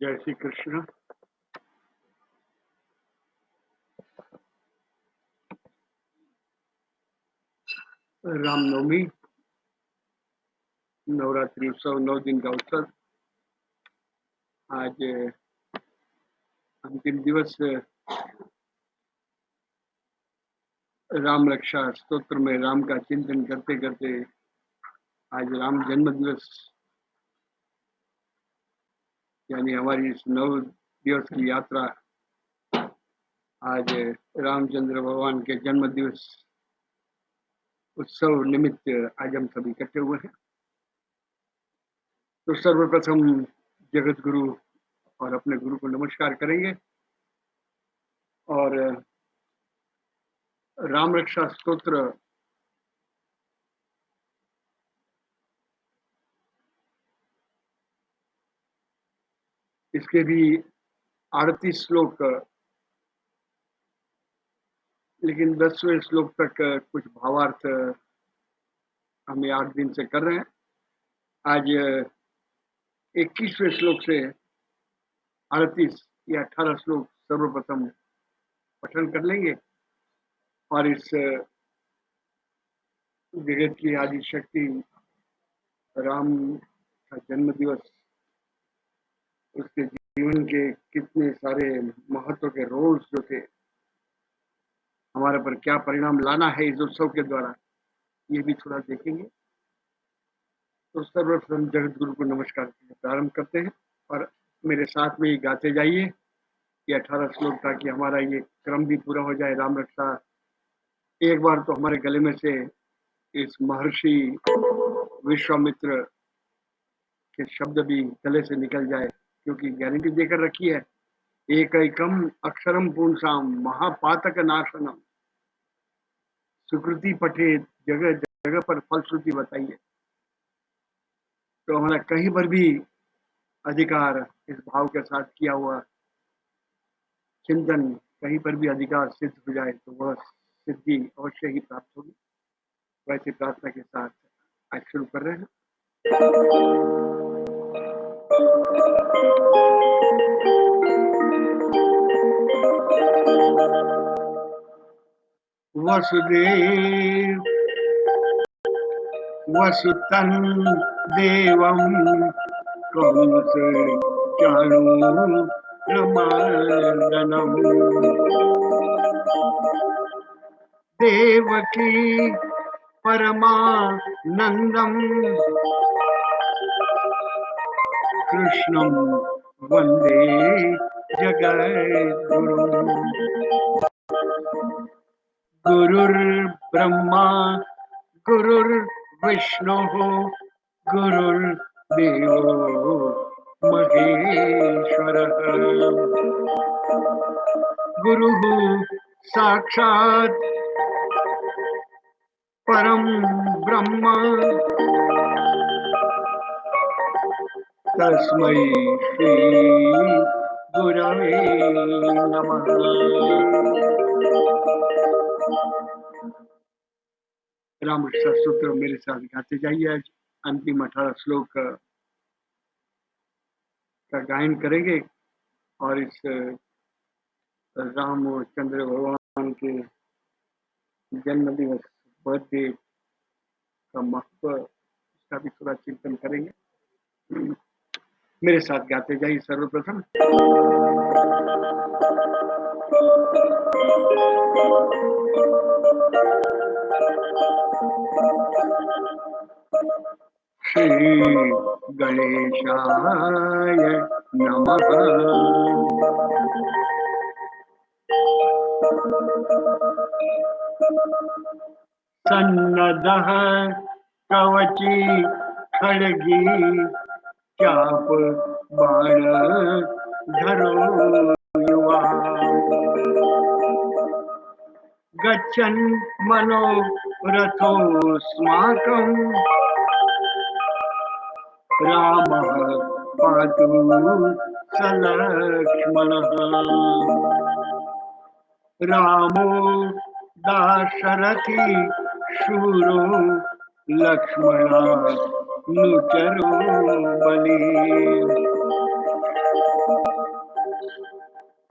जय श्री कृष्ण। रामनवमी, नवरात्रि उत्सव 9 दिन का उत्सव। आज अंतिम दिवस राम रक्षा स्तोत्र में राम का चिंतन करते करते आज राम जन्म दिवस यानी हमारी इस 9 दिवस की यात्रा आज रामचंद्र भगवान के जन्म दिवस उत्सव निमित्त आज हम सभी इकट्ठे हुए हैं। तो सर्वप्रथम जगत गुरु और अपने गुरु को नमस्कार करेंगे और राम रक्षा स्तोत्र इसके भी 38 श्लोक, लेकिन 10वें श्लोक तक कुछ भावार्थ हम 8 दिन से कर रहे हैं। आज 21वें श्लोक से 38 या 18 श्लोक सर्वप्रथम पठन कर लेंगे और इस जगत की आदि शक्ति राम का जन्म दिवस, उसके जीवन के कितने सारे महत्व के रोल्स जो थे, हमारे पर क्या परिणाम लाना है इस उत्सव के द्वारा, ये भी थोड़ा देखेंगे। तो सर्वप्रथम जगत गुरु को नमस्कार प्रारंभ करते हैं और मेरे साथ में ही गाते जाइए ये 18 श्लोक, ताकि हमारा ये क्रम भी पूरा हो जाए। राम रक्षा एक बार तो हमारे गले में से इस महर्षि विश्वामित्र के शब्द भी गले से निकल जाए, क्योंकि गारंटी देकर रखी है, एकैकम अक्षरम पुंसाम महापातक नाशनम, सुकृति पठे जगह जगह पर फलश्रुति बताइए। तो हमारा कहीं पर भी अधिकार इस भाव के साथ किया हुआ चिंतन कहीं पर भी अधिकार सिद्ध हो जाए तो वह सिद्धि अवश्य ही प्राप्त होगी। वैसे प्रार्थना के साथ आज शुरू कर रहे हैं। वसुदेव वसुतं देवं कंस चाणूरमर्दनम् देवकी परमानंदं कृष्णं वंदे जगद्गुरुम्। गुरुर्ब्रह्मा गुरुर्विष्णुः गुरुर्देवो महेश्वरः। गुरुः साक्षात् परं ब्रह्म तस्मै श्री गुरवे नमः। राम रक्षा सूत्र मेरे साथ गाते जाइए। आज अंतिम 18 श्लोक का गायन करेंगे और इस रामचंद्र भगवान के जन्म दिवस बर्थडे का महत्व, इसका भी थोड़ा चिंतन करेंगे। मेरे साथ गाते जाइए सर्वप्रथम। श्री गणेशाय नमः। सन्नदः कवची खड्गी चाप बाण धरो युवा गच्छन् मनोरथोऽस्माकं रामः पातु सलक्ष्मणः। रामो दाशरथी शूरो लक्ष्मणानुचरो बली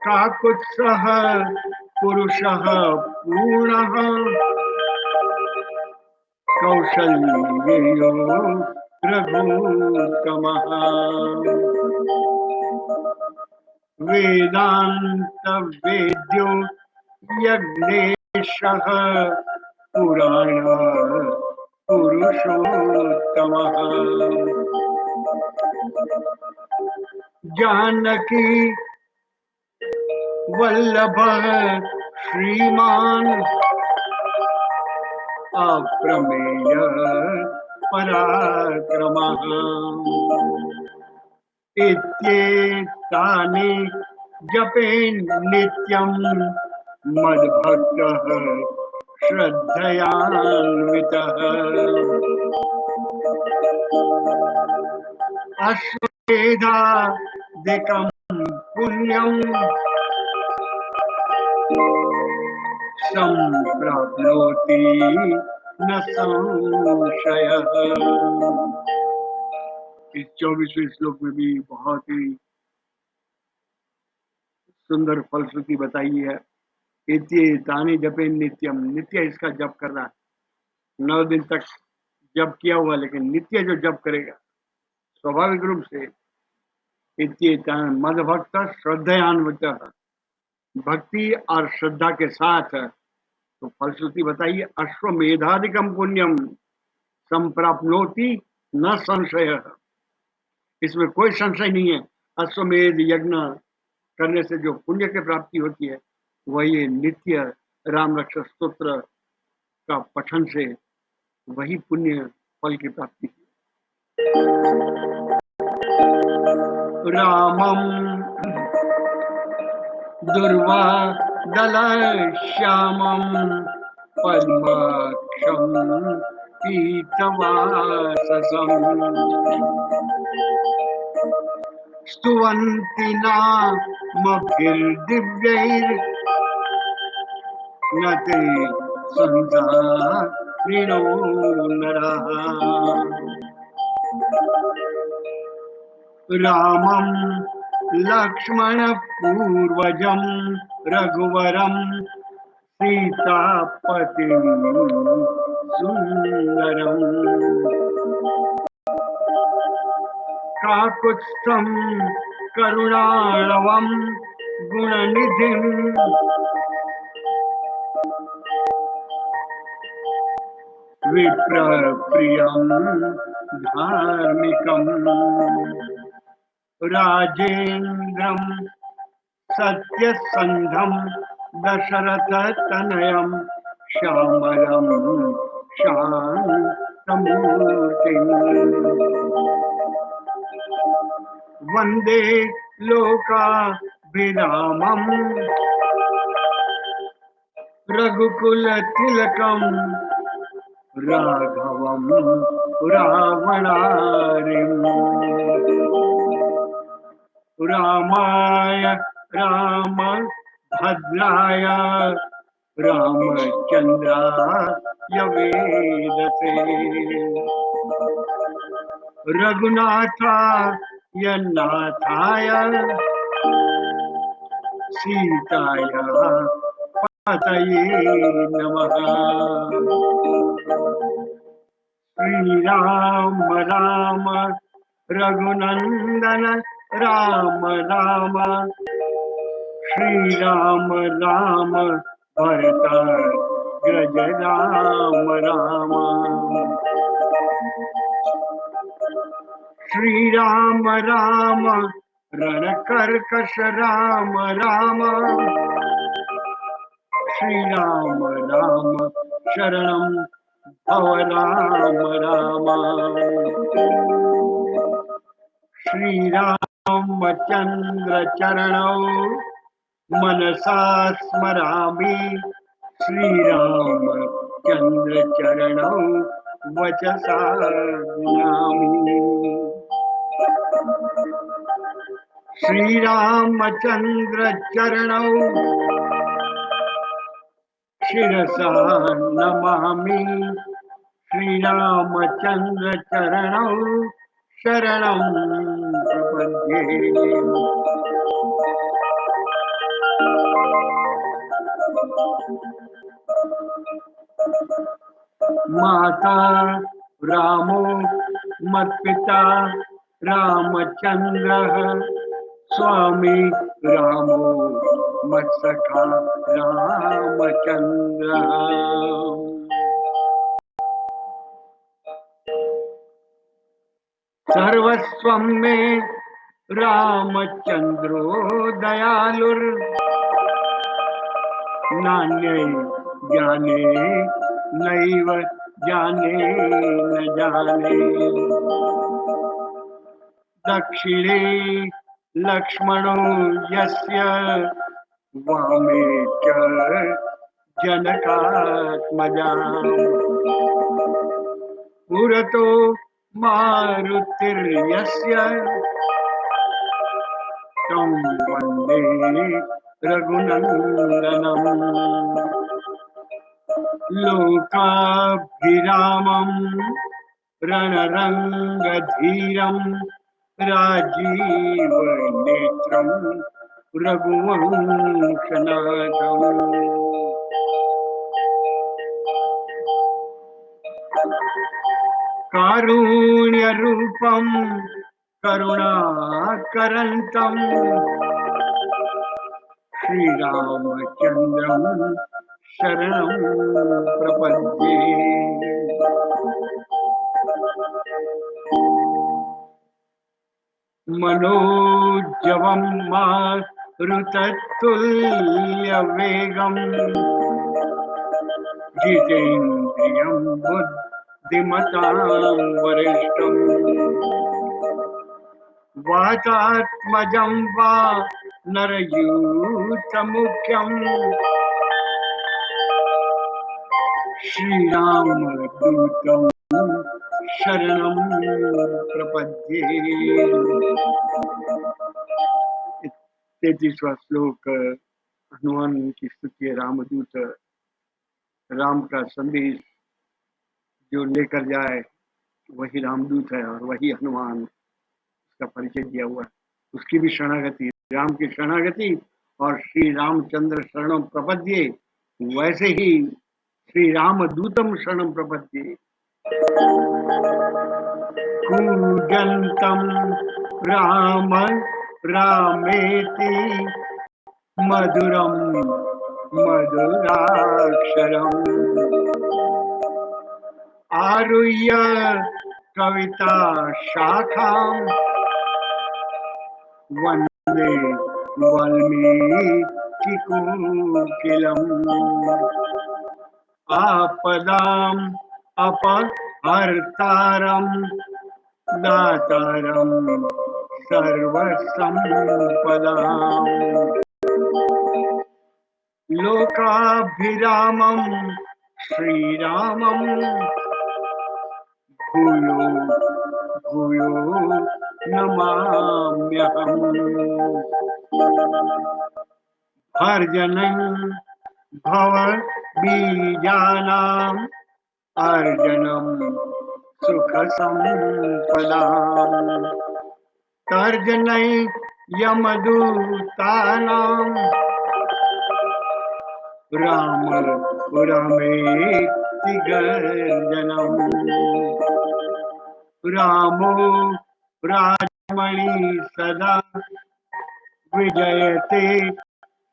काकुत्सः पुरुषः पूर्णः कौशल्यो रघुत्तमः वेदान्तवेद्यो यज्ञेशः पुराण पुरुषोत्तमः जानकी वल्लभः श्रीमान् अप्रमेय पराक्रमः इत्येतानि जपेन् नित्यं मद्भक्तः श्रद्धयान्वितः अश्वमेधादिकं पुण्यं संप्राप्नोति न संशयः। इस 24वें श्लोक में भी बहुत ही सुंदर फलश्रुति बताई है। इत्ये तानि जपे नित्यम, नित्य इसका जप करना, 9 दिन तक जप किया हुआ, लेकिन नित्य जो जप करेगा स्वाभाविक रूप से इत्ये तानि मद्भक्त श्रद्धयान्वित, भक्ति और श्रद्धा के साथ। तो फलश्रुति बताइए, अश्वमेधादिकम पुण्यम संप्राप्नोति न संशय, इसमें कोई संशय नहीं है। अश्वमेध यज्ञ करने से जो पुण्य की प्राप्ति होती है वही नित्य राम रक्षा स्तोत्र का पठन से वही पुण्य फल की प्राप्ति है। रामम दुर्वादल श्यामम पद्माक्षम पीतवाससम स्तुवन्ति नामभिर्दिव्यैर्न ते संसारिणो नरः। रामं लक्ष्मणपूर्वजं रघुवरं सीतापतिं सुन्दरम् काकुत्स्थं करुणालवं गुणनिधिं विप्रप्रियं धार्मिकम् राजेन्द्रं सत्यसन्धं दशरथतनयं श्यामलं शान्तमूर्तिम् वन्दे लोकाभिरामं रघुकुलतिलकं राघवं रावणारिम् रामाय रामभद्राय रामचन्द्राय वेदसे रघुनाथाय नाथाय सीताय पतये नमः। श्रीराम राम रघुनंदन राम राम श्रीराम राम भरत राम राम श्रीराम राम रणकर्कश राम राम श्रीराम राम शरणं भव राम राम श्रीरामचन्द्र चरणौ मनसा स्मरामि श्रीरामचन्द्र चरणौ वचसा नमामि श्रीरामचन्द्र चरणौ शिरसा नमामि श्रीरामचन्द्र चरणौ शरणं प्रपद्ये। माता रामो मत्पिता रामचंद्रः स्वामी रामो मत्सखा रामचंद्रः। सर्वस्वं मे रामचंद्रो दयालुर् नान्ये ज्ञाने नैव जाने न जाने। दक्षिणे लक्ष्मणो यस्य वामे च जनकात्मजा। पुरतो मारुतिर्यस्य तं वन्दे रघुनन्दनम्। लोकाभिरामं रणरङ्गधीरं राजीवनेत्रं रघुवंशनाथम्। कारुण्यरूपं करुणाकरन्तं श्रीरामचन्द्रं शरणं प्रपद्ये। मनोजवं मारुततुल्यवेगं जितेन्द्रियं बुद्धिमतां वरिष्ठम्। वातात्मजं वा नरयूथमुख्यं श्रीरामदूतं शरणं प्रपद्ये। 33वां श्लोक हनुमान की स्तुति है। रामदूत राम का संदेश जो लेकर जाए वही रामदूत है और वही हनुमान, उसका परिचय दिया हुआ है। उसकी भी शरणागति, राम की शरणागति और श्री रामचंद्र शरणम प्रपद्ये, वैसे ही श्री रामदूतम शरणम प्रपद्ये। कूजन्तं राम रामेति मधुरं मधुराक्षरम् आरुह्य कविता शाखां वन्दे वाल्मीकि कोकिलम्। आपदाम् अपहर्तारं दातारं सर्वसम्पदाम्। लोकाभिरामं श्रीरामं भूयो भूयो नमाम्यहम्। अर्जुनं भवबीजानाम् अर्जुनं सुखसम्पदाम्। तर्जनै यमदूतानां राम रामेति गर्जनम्। रामो राजमणि सदा विजयते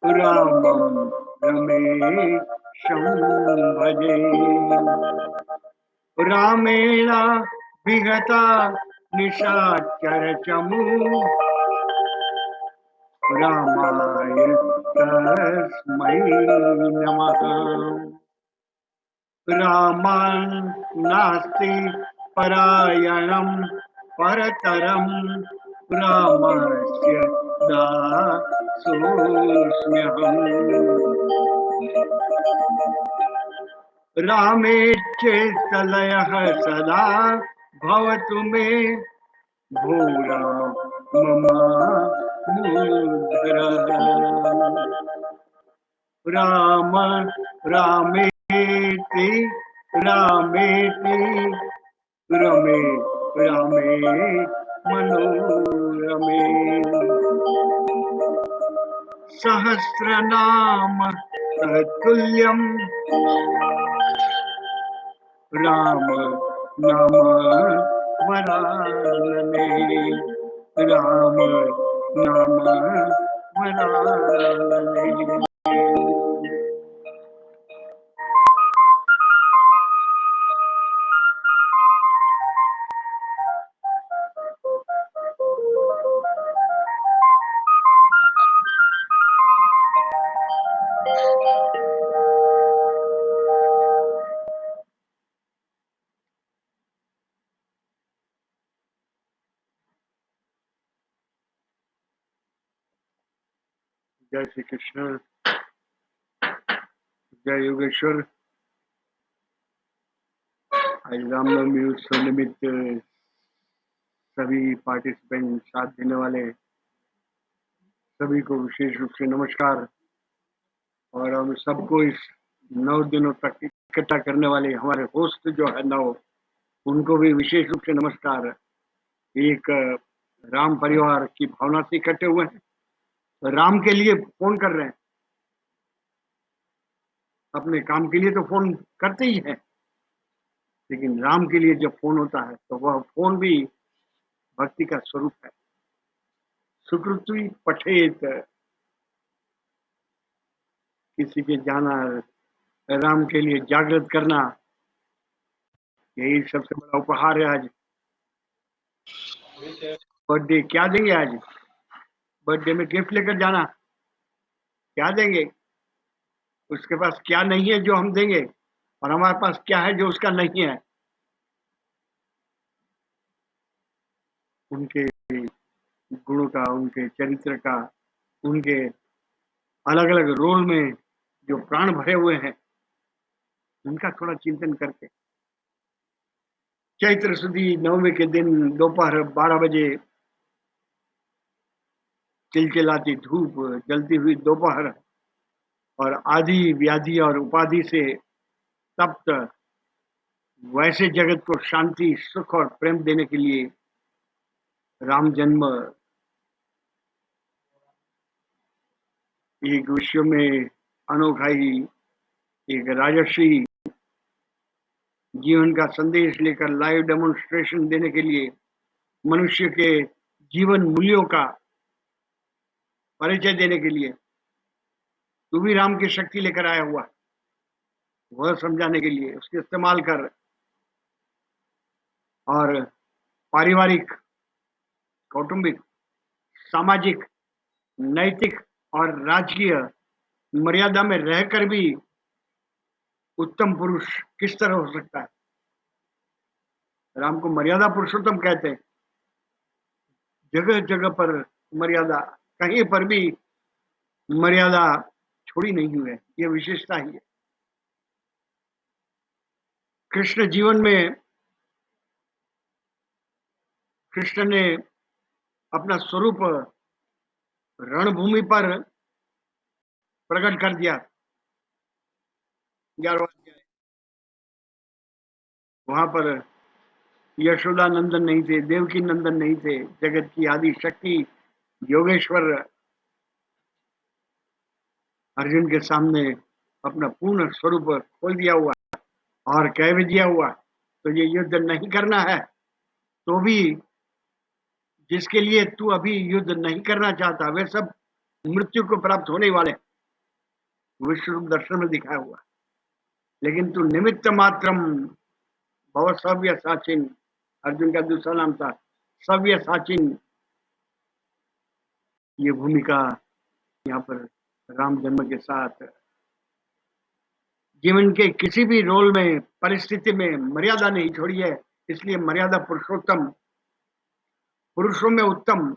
रामं रमेशं भजे। रामेण विगता निशाचरचमू रामाय तस्मै नमः। रामान् नास्ति परायणं परतरं रामस्य दासोऽस्म्यहम्। रामे चेतलयः सदा भवतु मे भूरा मम मूढरः। राम रामेति रामेति रमे रामे मनोरमे। सहस्रनाम तुल्यम राम नाम वरानने, राम नाम वरानने। जय श्री कृष्ण, जय योगेश्वर। आज रामनवमी उत्सव निमित्त सभी पार्टिसिपेंट, साथ देने वाले सभी को विशेष रूप से नमस्कार। और हम सबको इस 9 दिनों तक इकट्ठा करने वाले हमारे होस्ट जो है 9, उनको भी विशेष रूप से नमस्कार। एक राम परिवार की भावना से इकट्ठे हुए हैं, राम के लिए फोन कर रहे हैं। अपने काम के लिए तो फोन करते ही हैं, लेकिन राम के लिए जब फोन होता है तो वह फोन भी भक्ति का स्वरूप है। सुकृति पठेत, किसी के जाना, राम के लिए जागृत करना, यही सबसे बड़ा उपहार है आज। बर्थडे क्या देंगे आज? बर्थडे में गिफ्ट लेकर जाना, क्या देंगे? उसके पास क्या नहीं है जो हम देंगे, और हमारे पास क्या है जो उसका नहीं है? उनके गुणों का, उनके चरित्र का, उनके अलग अलग रोल में जो प्राण भरे हुए हैं, उनका थोड़ा चिंतन करके चैत्र सुदी नवमी के दिन दोपहर 12 बजे चिलचिलाती धूप, जलती हुई दोपहर और आदि व्याधि और उपाधि से तप्त वैसे जगत को शांति, सुख और प्रेम देने के लिए राम जन्म एक विश्व में अनोखा ही एक राजर्षि जीवन का संदेश लेकर लाइव डेमोन्स्ट्रेशन देने के लिए, मनुष्य के जीवन मूल्यों का परिचय देने के लिए तू भी राम की शक्ति लेकर आया हुआ, वह समझाने के लिए उसके इस्तेमाल कर। और पारिवारिक, कौटुंबिक, सामाजिक, नैतिक और राजकीय मर्यादा में रहकर भी उत्तम पुरुष किस तरह हो सकता है? राम को मर्यादा पुरुषोत्तम कहते हैं। जगह जगह पर मर्यादा, कहीं पर भी मर्यादा छोड़ी नहीं हुई है, यह विशेषता ही है। कृष्ण जीवन में कृष्ण ने अपना स्वरूप रणभूमि पर प्रकट कर दिया। 11वां अध्याय, वहां पर यशोदा नंदन नहीं थे, देवकी नंदन नहीं थे, जगत की आदि शक्ति योगेश्वर अर्जुन के सामने अपना पूर्ण स्वरूप खोल दिया हुआ और कह भी दिया हुआ, तो ये युद्ध नहीं करना है तो भी जिसके लिए तू अभी युद्ध नहीं करना चाहता, वे सब मृत्यु को प्राप्त होने वाले, विश्व रूप दर्शन में दिखाया हुआ। लेकिन तू निमित्त मात्रम भव सव्य साचिन, अर्जुन का दूसरा नाम था सव्य साचिन। ये भूमिका यहाँ पर राम जन्म के साथ जीवन के किसी भी रोल में, परिस्थिति में मर्यादा नहीं छोड़ी है, इसलिए मर्यादा पुरुषोत्तम, पुरुषों में उत्तम।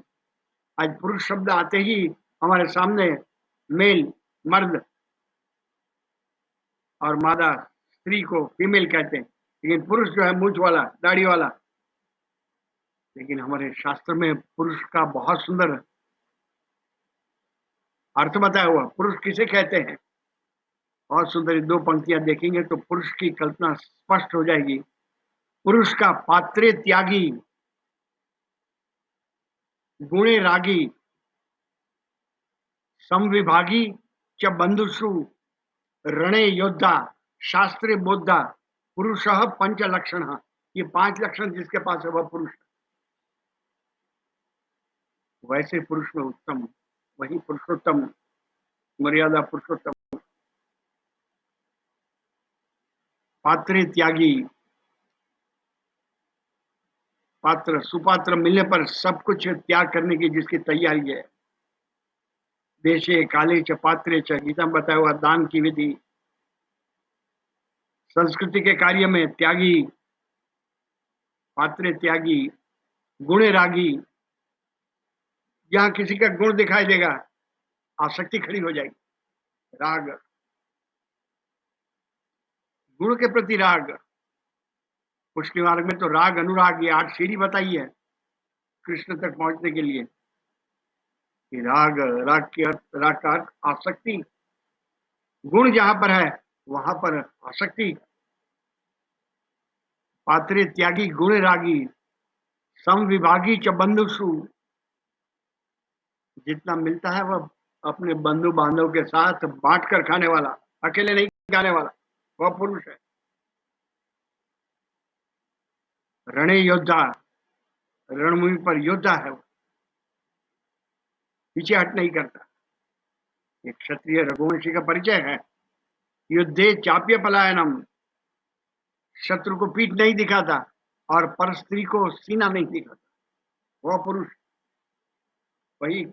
आज पुरुष शब्द आते ही हमारे सामने मेल, मर्द, और मादा स्त्री को फीमेल कहते हैं, लेकिन पुरुष जो है मूंछ वाला, दाढ़ी वाला। लेकिन हमारे शास्त्र में पुरुष का बहुत सुंदर अर्थ बताया हुआ। पुरुष किसे कहते हैं? बहुत सुंदर 2 पंक्तियां देखेंगे तो पुरुष की कल्पना स्पष्ट हो जाएगी। पुरुष का पात्रे त्यागी, गुणे रागी, समविभागी च बंधुषु, रणे योद्धा, शास्त्रे बोद्धा, पुरुषः पंच लक्षण। ये 5 लक्षण जिसके पास है वह पुरुष। वैसे पुरुष में उत्तम, वही पुरुषोत्तम, मर्यादा पुरुषोत्तम। पात्रे त्यागी, पात्र सुपात्र मिलने पर सब कुछ त्याग करने की जिसकी तैयारी है। देशे काले च पात्रे च, गीता में बताया हुआ दान की विधि। संस्कृति के कार्य में त्यागी, पात्रे त्यागी, गुणे रागी। जहां किसी का गुण दिखाई देगा आसक्ति खड़ी हो जाएगी। राग, गुण के प्रति राग। पुष्टि मार्ग में तो राग अनुराग ये 8 सीढ़ी बताई है कृष्ण तक पहुंचने के लिए। कि राग, राग की अर्थ, राग का अर्थ आसक्ति। गुण जहां पर है वहां पर आसक्ति। पात्रे त्यागी गुण रागी, समविभागी च बंधुषु। जितना मिलता है वह अपने बंधु बांधव के साथ बांट कर खाने वाला, अकेले नहीं खाने वाला, वह पुरुष है। रणे योद्धा, रणभूमि पर योद्धा है, पीछे हट नहीं करता। एक क्षत्रिय रघुवंशी का परिचय है। युद्धे चाप्य पलायनम, शत्रु को पीठ नहीं दिखाता और पर स्त्री को सीना नहीं दिखाता, वह पुरुष। वही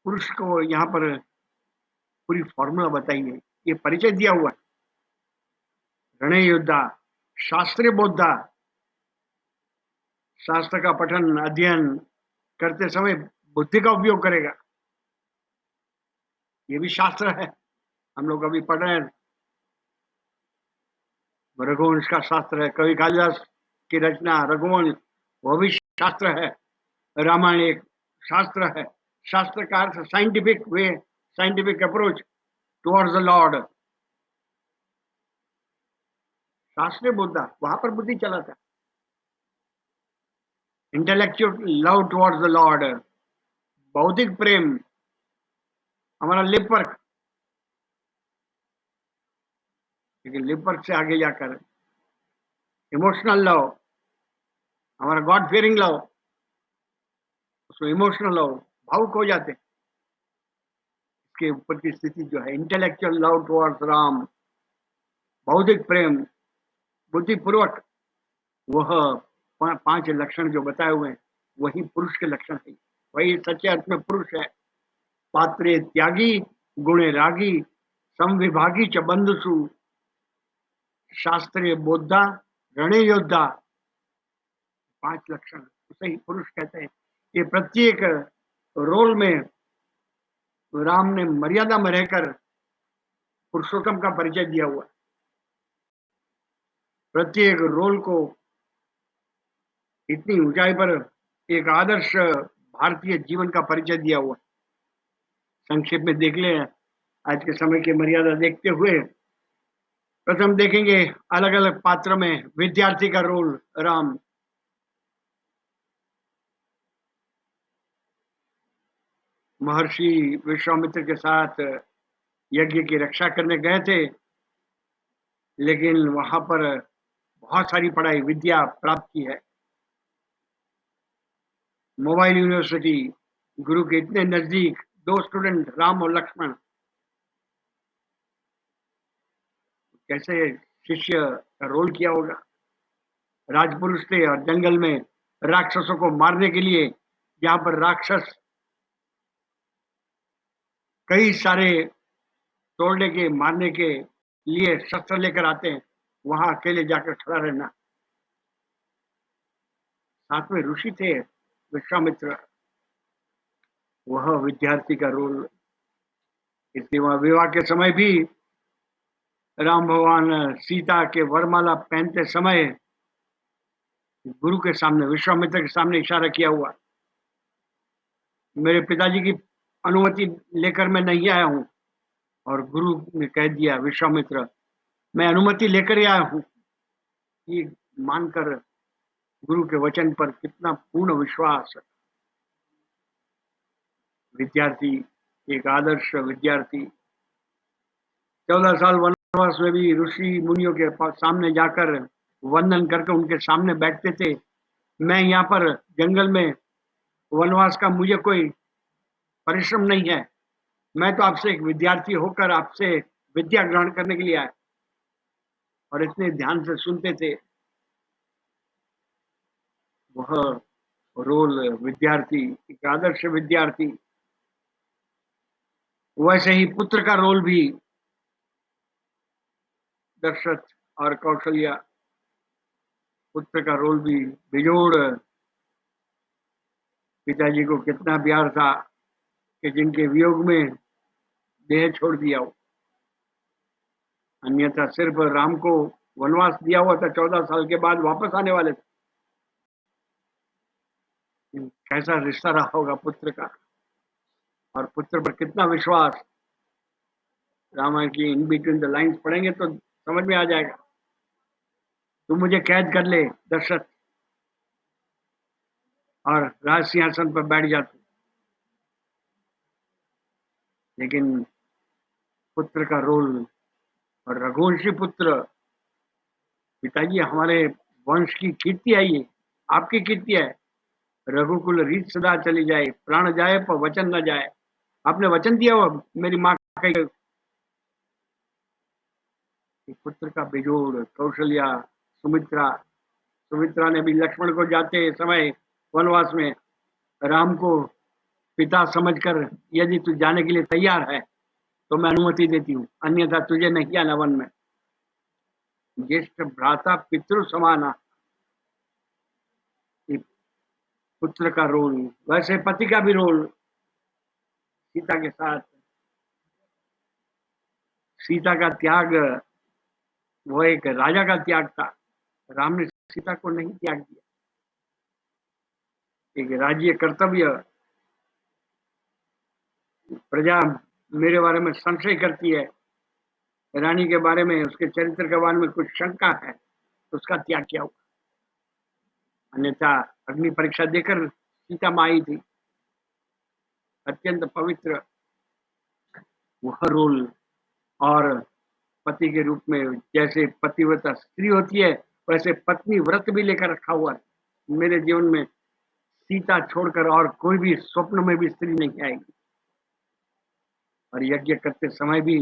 पुरुष को यहाँ पर पूरी फॉर्मूला बताई है, ये परिचय दिया हुआ है। रणे योद्धा, शास्त्रीय बोद्धा, शास्त्र का पठन अध्ययन करते समय बुद्धि का उपयोग करेगा। ये भी शास्त्र है, हम लोग अभी पढ़ रहे हैं। रघुवंश का शास्त्र है, कवि कालिदास की रचना रघुवंश, वह भी शास्त्र है। रामायण एक शास्त्र है। शास्त्र का अर्थ scientific way, scientific approach towards the lord. शास्त्रीय बुद्धा, वहां पर बुद्धि चलाता है। Intellectual love towards the lord, बौद्धिक प्रेम हमारा लिप वर्क, लेकिन लिप वर्क से आगे जाकर इमोशनल लव, हमारा गॉड फियरिंग लव, उसको इमोशनल लव, भावुक हो जाते। इसके ऊपर की स्थिति जो है इंटेलेक्चुअल लव टुवर्ड्स राम, बौद्धिक प्रेम, बुद्धिपूर्वक, वह 5 लक्षण जो बताए हुए हैं वही पुरुष के लक्षण है। वही सच्चे अर्थ में पुरुष है। पात्रे त्यागी गुणे रागी, समविभागी च बंधुषु, शास्त्रीय बोद्धा, रणे योद्धा, 5 लक्षण उसे ही पुरुष कहते हैं। ये प्रत्येक रोल में राम ने मर्यादा में रहकर पुरुषोत्तम का परिचय दिया हुआ है। प्रत्येक रोल को इतनी ऊंचाई पर एक आदर्श भारतीय जीवन का परिचय दिया हुआ। संक्षेप में देख ले, आज के समय की मर्यादा देखते हुए प्रथम देखेंगे अलग अलग पात्र में विद्यार्थी का रोल राम। महर्षि विश्वामित्र के साथ यज्ञ की रक्षा करने गए थे, लेकिन वहां पर बहुत सारी पढ़ाई विद्या प्राप्त की है। मोबाइल यूनिवर्सिटी, गुरु के इतने नजदीक 2 स्टूडेंट राम और लक्ष्मण, कैसे शिष्य का रोल किया होगा। राजपुरुष थे और जंगल में राक्षसों को मारने के लिए, जहां पर राक्षस कई सारे तोड़ने के मारने के लिए शस्त्र लेकर आते हैं, वहां अकेले जाकर खड़ा रहना। साथ में ऋषि थे विश्वामित्र, वह विद्यार्थी का रोल। इसलिए वहां विवाह के समय भी राम भगवान सीता के वरमाला पहनते समय गुरु के सामने, विश्वामित्र के सामने इशारा किया हुआ, मेरे पिताजी की अनुमति लेकर मैं नहीं आया हूं। और गुरु ने कह दिया, विश्वामित्र मैं अनुमति लेकर ही आया हूं। ये मानकर गुरु के वचन पर कितना पूर्ण विश्वास। विद्यार्थी, एक आदर्श विद्यार्थी, 14 साल वनवास में भी ऋषि मुनियों के सामने जाकर वंदन करके उनके सामने बैठते थे। मैं यहाँ पर जंगल में वनवास का मुझे कोई परिश्रम नहीं है। मैं तो आपसे एक विद्यार्थी होकर आपसे विद्या ग्रहण करने के लिए आया। और इतने ध्यान से सुनते थे। वह रोल विद्यार्थी, एक आदर्श विद्यार्थी। वैसे ही पुत्र का रोल भी दशरथ और कौशल्या, पुत्र का रोल भी बेजोड़ पिताजी को कितना प्यार था कि जिनके वियोग में देह छोड़ दिया हो। अन्यथा सिर्फ राम को वनवास दिया हुआ था, 14 साल के बाद वापस आने वाले थे। कैसा रिश्ता रहा होगा पुत्र का, और पुत्र पर कितना विश्वास। रामायण की इन बिटवीन द लाइन्स पढ़ेंगे तो समझ में आ जाएगा। तू मुझे कैद कर ले दशरथ, और राज सिंहासन पर बैठ जा तू। लेकिन पुत्र का रोल, और रघुवंशी पुत्र, पिताजी हमारे वंश की कीर्ति है, ये आपकी कीर्ति है। रघुकुल रीत सदा चली जाए, प्राण जाए पर वचन न जाए। आपने वचन दिया हो मेरी माँ का। पुत्र का बेजोड़ कौशल्या, सुमित्रा। सुमित्रा ने भी लक्ष्मण को जाते समय वनवास में राम को पिता समझकर, यदि तू जाने के लिए तैयार है तो मैं अनुमति देती हूँ, अन्यथा तुझे नहीं आना वन में। ज्येष्ठ भ्राता पितृ समाना, पुत्र का रोल। वैसे पति का भी रोल सीता के साथ। सीता का त्याग वो एक राजा का त्याग था। राम ने सीता को नहीं त्याग दिया। एक राज्य कर्तव्य, प्रजा मेरे बारे में संशय करती है, रानी के बारे में, उसके चरित्र के बारे में कुछ शंका है, तो उसका त्याग किया हुआ। अन्यथा अग्नि परीक्षा देकर सीता माँ आई थी, अत्यंत पवित्र वह रोल। और पति के रूप में जैसे पतिव्रता स्त्री होती है, वैसे पत्नी व्रत भी लेकर रखा हुआ है। मेरे जीवन में सीता छोड़कर और कोई भी स्वप्न में भी स्त्री नहीं आएगी। और यज्ञ करते समय भी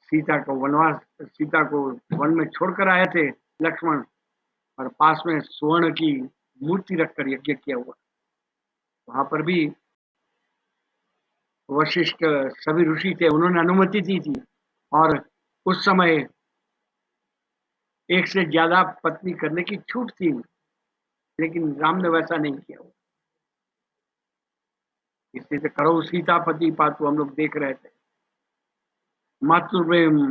सीता को वन में छोड़कर आए थे लक्ष्मण, और पास में स्वर्ण की मूर्ति रखकर यज्ञ किया हुआ। वहां पर भी वशिष्ठ सभी ऋषि थे, उन्होंने अनुमति दी थी। और उस समय एक से ज्यादा पत्नी करने की छूट थी, लेकिन राम ने वैसा नहीं किया। इसलिए तो करो सीता पति पातु हम लोग देख रहे थे। मातृ प्रेम,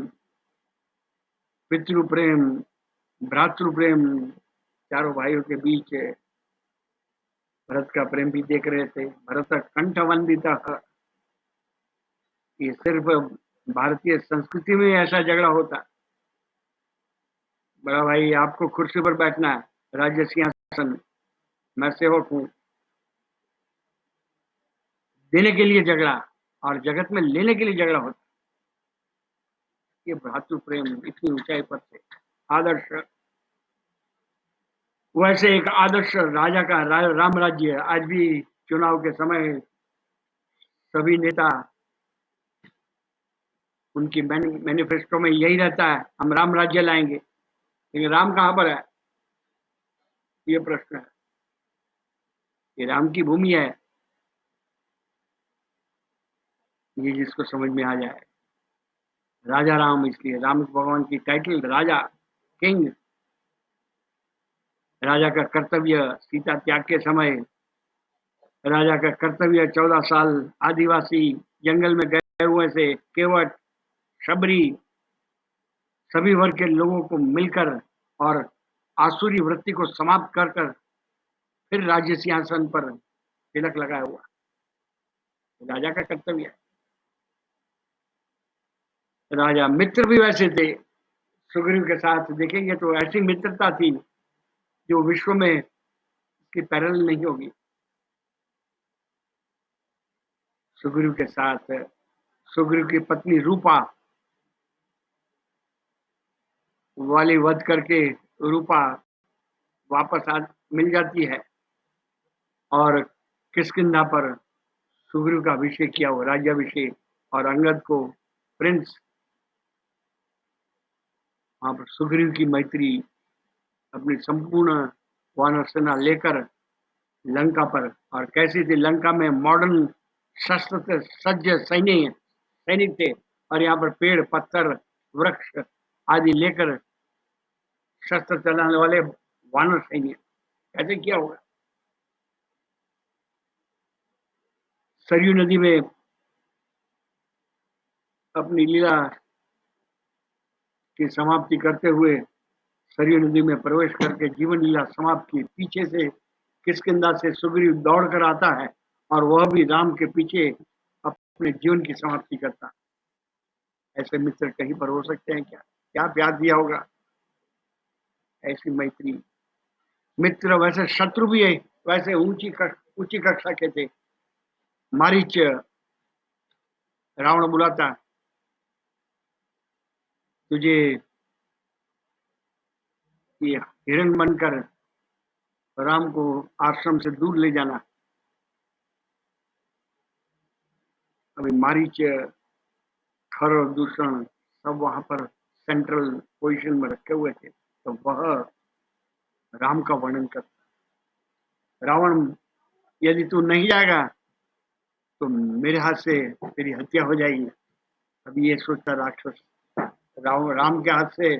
पितृ प्रेम, भ्रातृ प्रेम, चारों भाइयों के बीच भरत का प्रेम भी देख रहे थे। भरत कंठ वंदित, ये सिर्फ भारतीय संस्कृति में ऐसा झगड़ा होता। बड़ा भाई आपको कुर्सी पर बैठना है, राज्य सिंहासन, मैं सेवक हूँ। देने के लिए झगड़ा, और जगत में लेने के लिए झगड़ा होता। ये भ्रातृ प्रेम इतनी ऊंचाई पर थे। आदर्श, वैसे एक आदर्श राजा का राम राज्य। आज भी चुनाव के समय सभी नेता, उनकी मैनिफेस्टो में यही रहता है, हम राम राज्य लाएंगे। लेकिन राम कहाँ पर है, ये प्रश्न है। ये राम की भूमि है, ये जिसको समझ में आ जाए। राजा राम, इसलिए राम भगवान की टाइटल राजा, किंग। राजा का कर्तव्य सीता त्याग के समय, राजा का कर्तव्य 14 साल आदिवासी जंगल में गए हुए से केवट, शबरी, सभी वर्ग के लोगों को मिलकर और आसुरी वृत्ति को समाप्त कर कर फिर राज्य सिंहासन पर तिलक लगाया हुआ राजा का कर्तव्य है। राजा मित्र भी वैसे थे। सुग्रीव के साथ देखेंगे तो ऐसी मित्रता थी जो विश्व में इसकी पैरेलल नहीं होगी। सुग्रीव के साथ सुग्रीव की पत्नी रूपा, वाली वध करके रूपा वापस आ मिल जाती है और किष्किंधा पर सुग्रीव का अभिषेक किया हुआ राज्याभिषेक, और अंगद को प्रिंस, वहां पर सुग्रीव की मैत्री अपनी संपूर्ण वानर सेना लेकर लंका पर, और कैसी थी लंका में मॉडर्न शस्त्र से सज्ज सैनिक थे, और यहाँ पर पेड़ पत्थर वृक्ष आदि लेकर शस्त्र चलाने वाले वानर सैनिक, कैसे किया होगा। सरयू नदी में अपनी लीला की समाप्ति करते हुए सरयू नदी में प्रवेश करके जीवन लीला समाप्त की। पीछे से किष्किंधा से सुग्रीव दौड़ कर आता है और वह भी राम के पीछे अपने जीवन की समाप्ति करता है। ऐसे मित्र कहीं पर हो सकते हैं क्या? क्या प्यार दिया होगा, ऐसी मैत्री। मित्र वैसे शत्रु भी है, वैसे ऊंची कक्षा के थे। मारीच रावण बुलाता, तुझे ये हिरण बनकर राम को आश्रम से दूर ले जाना। अभी मारीच, खर और दूषण सब वहां पर सेंट्रल पोजीशन में रखे हुए थे, तो वह राम का वर्णन करता, रावण यदि तू नहीं जाएगा तो मेरे हाथ से तेरी हत्या हो जाएगी। अभी ये सोचता राक्षस, राम के हाथ से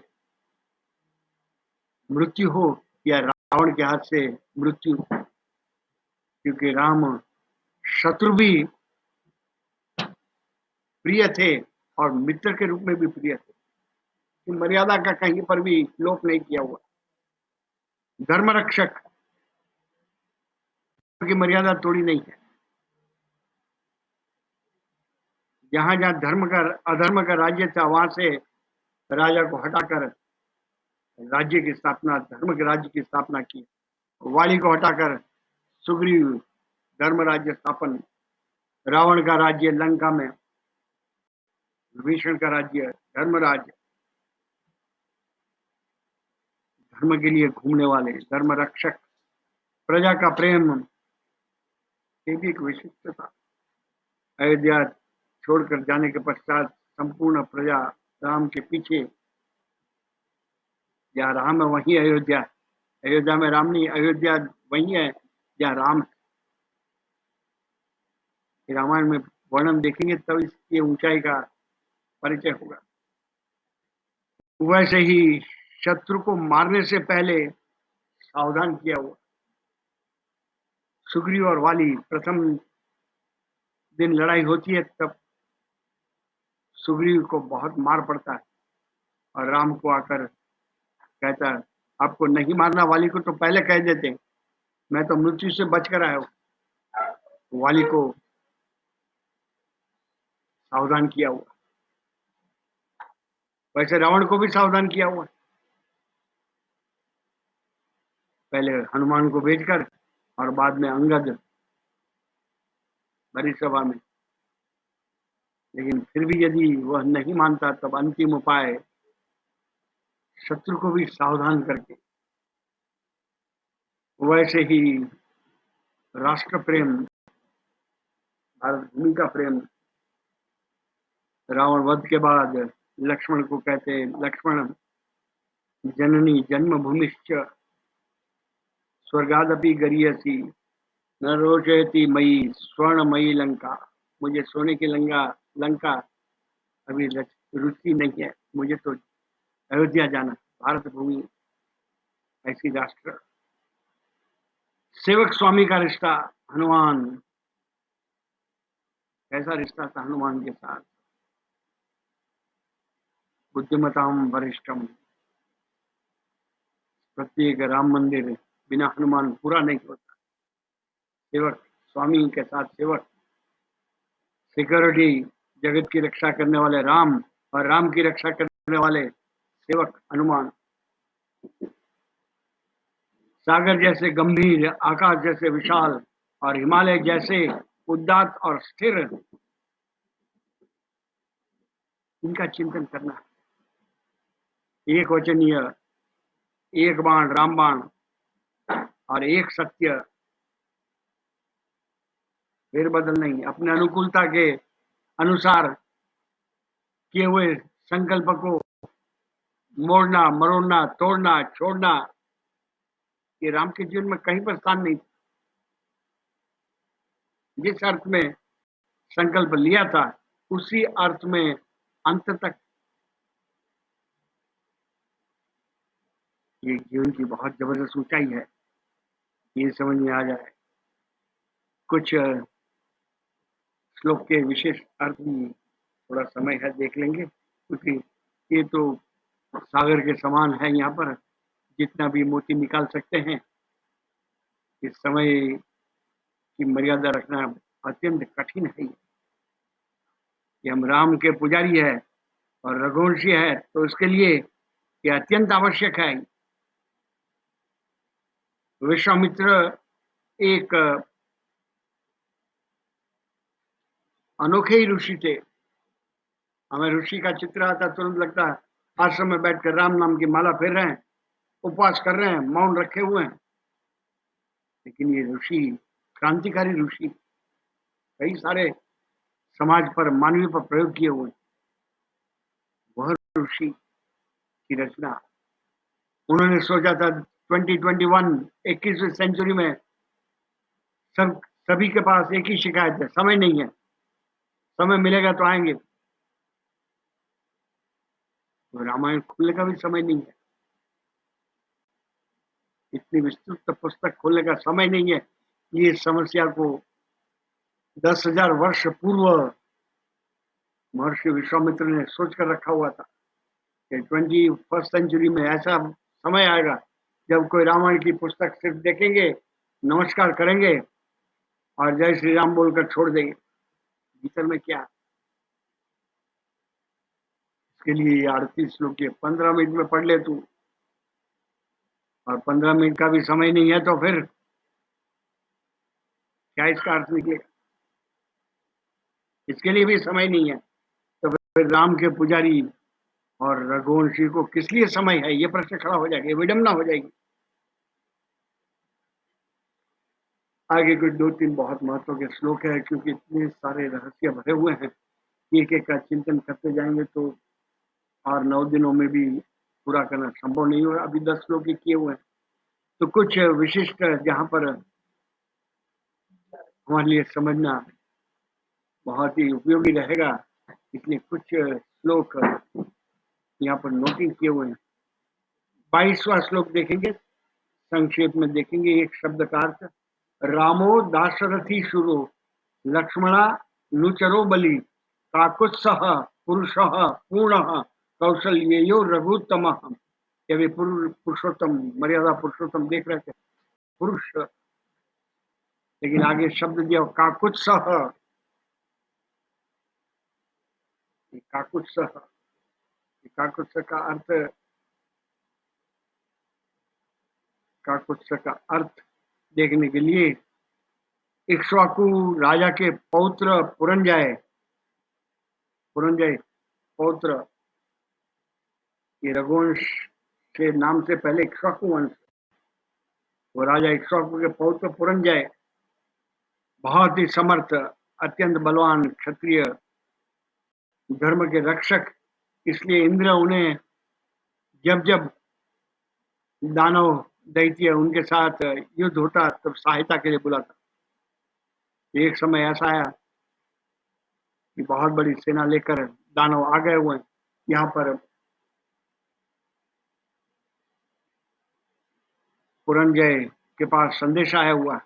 मृत्यु हो या रावण के हाथ से मृत्यु, क्योंकि राम शत्रु भी प्रिय थे और मित्र के रूप में भी प्रिय थे। मर्यादा का कहीं पर भी लोप नहीं किया हुआ। धर्म रक्षक की मर्यादा तोड़ी नहीं है। जहां जहां अधर्म का राज्य था, वहां से राजा को हटाकर राज्य की स्थापना, धर्म के राज्य की स्थापना की। वाली को हटाकर सुग्रीव धर्म राज्य स्थापन, रावण का राज्य लंका में, विभीषण का राज्य धर्म राज्य, धर्म के लिए घूमने वाले धर्म रक्षक, प्रजा का प्रेम, ये भी एक विशिष्टता। अयोध्या छोड़कर जाने के पश्चात संपूर्ण प्रजा राम के पीछे, जहाँ राम है वहीं अयोध्या, अयोध्या में राम नहीं, अयोध्या वहीं है जहाँ राम है। रामायण में वर्णन देखेंगे तब इसकी ऊंचाई का परिचय होगा। वैसे ही शत्रु को मारने से पहले सावधान किया हुआ। सुग्रीव और वाली प्रथम दिन लड़ाई होती है, तब सुग्रीव को बहुत मार पड़ता है और राम को आकर कहता है, आपको नहीं मारना वाली को तो पहले कह देते, मैं तो मृत्यु से बचकर आया हूं। वाली को सावधान किया हुआ, वैसे रावण को भी सावधान किया हुआ। पहले हनुमान को भेजकर और बाद में अंगद बड़ी सभा में। लेकिन फिर भी यदि वह नहीं मानता, तब अंतिम उपाय शत्रु को भी सावधान करके। वैसे ही राष्ट्र प्रेम, भारत भूमि का प्रेम, रावण वध के बाद लक्ष्मण को कहते, लक्ष्मण जननी जन्मभूमिश्च स्वर्गादपि गरीयसी न रोचयति मई स्वर्णमयी लंका। मुझे सोने की लंका अभी रुचि नहीं है, मुझे तो अयोध्या जाना, भारत भूमि ऐसी राष्ट्र। सेवक स्वामी का रिश्ता, हनुमान, कैसा रिश्ता था हनुमान के साथ। बुद्धिमताम वरिष्ठम, प्रत्येक राम मंदिर बिना हनुमान पूरा नहीं होता। सेवक स्वामी के साथ सेवक, सिक्योरिटी, जगत की रक्षा करने वाले राम और राम की रक्षा करने वाले सेवक हनुमान। सागर जैसे गंभीर, आकाश जैसे विशाल और हिमालय जैसे उदात्त और स्थिर, इनका चिंतन करना। एक वचनीय, एक बाण रामबाण और एक सत्य, फेरबदल नहीं, अपने अनुकूलता के अनुसार किए हुए संकल्प को मोड़ना, मरोड़ना, तोड़ना, छोड़ना, ये राम के जीवन में कहीं पर स्थान नहीं। जिस अर्थ में संकल्प लिया था उसी अर्थ में अंत तक। ये जीवन की बहुत जबरदस्त ऊंचाई है, ये समझ में आ जाए। कुछ श्लोक के विशेष अर्थ में थोड़ा समय है, देख लेंगे, क्योंकि ये तो सागर के समान है, यहाँ पर जितना भी मोती निकाल सकते हैं। इस समय की मर्यादा रखना अत्यंत कठिन है। कि हम राम के पुजारी है और रघुवंशी है, तो उसके लिए ये अत्यंत आवश्यक है। विश्वामित्र एक अनोखे ही ऋषि थे। हमें ऋषि का चित्र आता तुरंत लगता है आश्रम में बैठकर राम नाम की माला फेर रहे हैं, उपवास कर रहे हैं, मौन रखे हुए हैं। लेकिन ये ऋषि क्रांतिकारी ऋषि, कई सारे समाज पर, मानवीय पर प्रयोग किए हुए। वह ऋषि की रचना उन्होंने सोचा था 2021 21वीं सेंचुरी में सभी के पास एक ही शिकायत है, समय नहीं है, समय मिलेगा तो आएंगे। तो रामायण खोलने का भी समय नहीं है, इतनी विस्तृत पुस्तक खोलने का समय नहीं है। ये समस्या को 10,000 वर्ष पूर्व महर्षि विश्वामित्र ने सोच कर रखा हुआ था कि 21st सेंचुरी में ऐसा समय आएगा जब कोई रामायण की पुस्तक सिर्फ देखेंगे, नमस्कार करेंगे और जय श्री राम बोलकर छोड़ देंगे। भीतर में क्या, इसके लिए 38 श्लोक के 15 मिनट में पढ़ ले तू, और 15 मिनट का भी समय नहीं है तो फिर क्या इसका अर्थ निकलेगा? इसके लिए भी समय नहीं है तो फिर राम के पुजारी और रघुवंशी को किस लिए समय है, ये प्रश्न खड़ा हो जाएगा, विडंबना हो जाएगी। आगे कुछ 2-3 बहुत महत्व के श्लोक है, क्योंकि इतने सारे रहस्य भरे हुए हैं, एक एक का चिंतन करते जाएंगे तो और 9 दिनों में भी पूरा करना संभव नहीं होगा। अभी 10 श्लोक किए हुए हैं, तो कुछ विशिष्ट जहां पर हमारे लिए समझना बहुत ही उपयोगी रहेगा, इसलिए कुछ श्लोक यहाँ पर नोटिंग किए हुए हैं। 22वां श्लोक देखेंगे, संक्षेप में देखेंगे एक शब्द का अर्थ। रामो दाशरथी शुरो लक्ष्मणा नुचरो बलि काकुत्सह पुरुषः पूर्णः कौशल्यो रघुत्तम। ये भी पुरुषोत्तम, मर्यादा पुरुषोत्तम देख रहे थे, पुरुष, लेकिन आगे शब्द दिया काकुत्सह। काकुत्सह, काकुत्सह का अर्थ, काकुत्सह का अर्थ देखने के लिए इक्ष्वाकु राजा के पौत्र पुरंजय, पुरंजय पौत्र, ये रघुवंश के नाम से पहले इक्ष्वाकु वंश, वो राजा इक्ष्वाकु के पौत्र पुरंजय बहुत ही समर्थ, अत्यंत बलवान क्षत्रिय, धर्म के रक्षक। इसलिए इंद्र उन्हें जब जब दानव दैत्य उनके साथ युद्ध होता तब सहायता के लिए बुलाता। एक समय ऐसा आया कि बहुत बड़ी सेना लेकर दानव आ गए हुए हैं, यहाँ पर पुरंजय के पास संदेश आया हुआ,